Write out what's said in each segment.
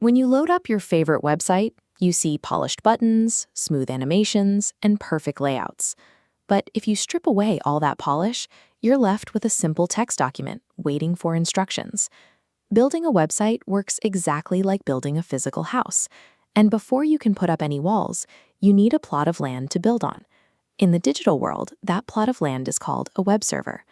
When you load up your favorite website, you see polished buttons, smooth animations, and perfect layouts. But if you strip away all that polish, you're left with a simple text document waiting for instructions. Building a website works exactly like building a physical house. And before you can put up any walls, you need a plot of land to build on. In the digital world, that plot of land is called a web server.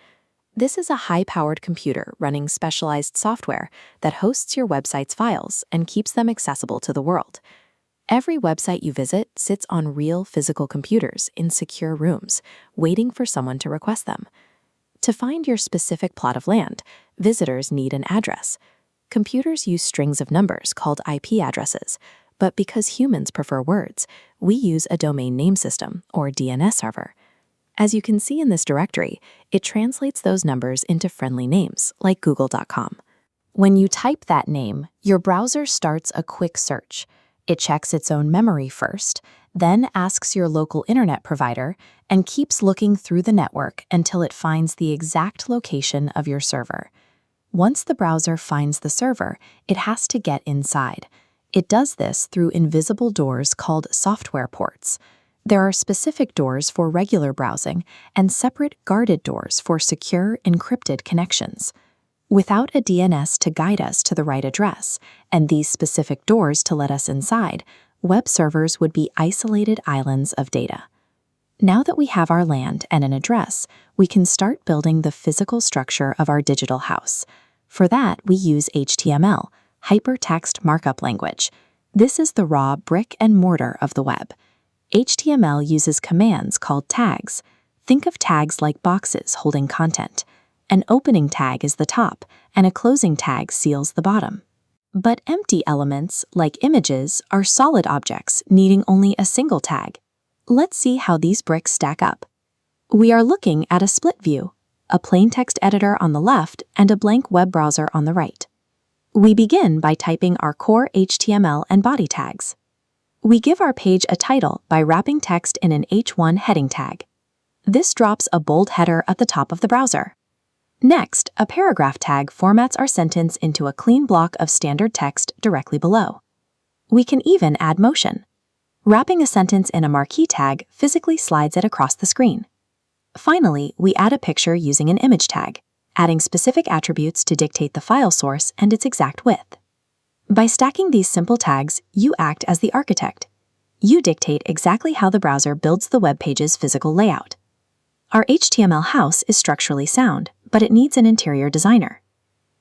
This is a high-powered computer running specialized software that hosts your website's files and keeps them accessible to the world. Every website you visit sits on real physical computers in secure rooms, waiting for someone to request them. To find your specific plot of land, visitors need an address. Computers use strings of numbers called IP addresses, but because humans prefer words, we use a domain name system, or DNS server. As you can see in this directory, it translates those numbers into friendly names, like google.com. When you type that name, your browser starts a quick search. It checks its own memory first, then asks your local internet provider, and keeps looking through the network until it finds the exact location of your server. Once the browser finds the server, it has to get inside. It does this through invisible doors called software ports. There are specific doors for regular browsing and separate guarded doors for secure, encrypted connections. Without a DNS to guide us to the right address, and these specific doors to let us inside, web servers would be isolated islands of data. Now that we have our land and an address, we can start building the physical structure of our digital house. For that, we use HTML, Hypertext Markup Language. This is the raw brick and mortar of the web. HTML uses commands called tags. Think of tags like boxes holding content. An opening tag is the top, and a closing tag seals the bottom. But empty elements, like images, are solid objects needing only a single tag. Let's see how these bricks stack up. We are looking at a split view, a plain text editor on the left and a blank web browser on the right. We begin by typing our core HTML and body tags. We give our page a title by wrapping text in an H1 heading tag. This drops a bold header at the top of the browser. Next, a paragraph tag formats our sentence into a clean block of standard text directly below. We can even add motion. Wrapping a sentence in a marquee tag physically slides it across the screen. Finally, we add a picture using an image tag, adding specific attributes to dictate the file source and its exact width. By stacking these simple tags, you act as the architect. You dictate exactly how the browser builds the web page's physical layout. Our HTML house is structurally sound, but it needs an interior designer.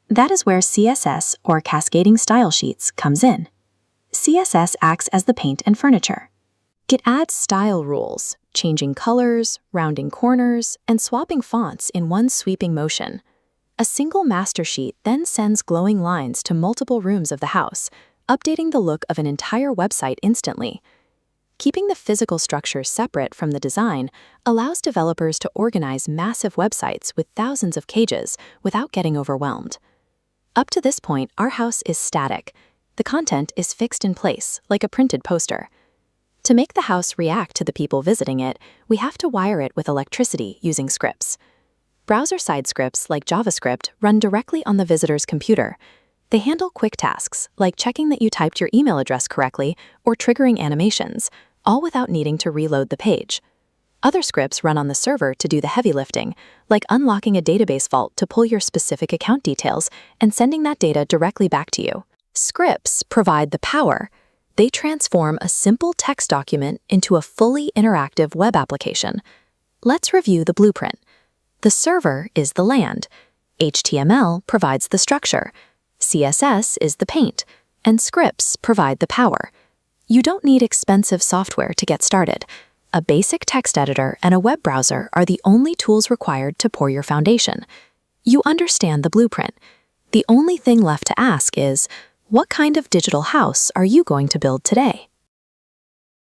That is where CSS, or Cascading Style Sheets, comes in. CSS acts as the paint and furniture. It adds style rules, changing colors, rounding corners, and swapping fonts in one sweeping motion. A single master sheet then sends glowing lines to multiple rooms of the house, updating the look of an entire website instantly. Keeping the physical structure separate from the design allows developers to organize massive websites with thousands of pages without getting overwhelmed. Up to this point, our house is static. The content is fixed in place, like a printed poster. To make the house react to the people visiting it, we have to wire it with electricity using scripts. Browser-side scripts like JavaScript run directly on the visitor's computer. They handle quick tasks, like checking that you typed your email address correctly or triggering animations, all without needing to reload the page. Other scripts run on the server to do the heavy lifting, like unlocking a database vault to pull your specific account details and sending that data directly back to you. Scripts provide the power. They transform a simple text document into a fully interactive web application. Let's review the blueprint. The server is the land. HTML provides the structure. CSS is the paint. And scripts provide the power. You don't need expensive software to get started. A basic text editor and a web browser are the only tools required to pour your foundation. You understand the blueprint. The only thing left to ask is, what kind of digital house are you going to build today?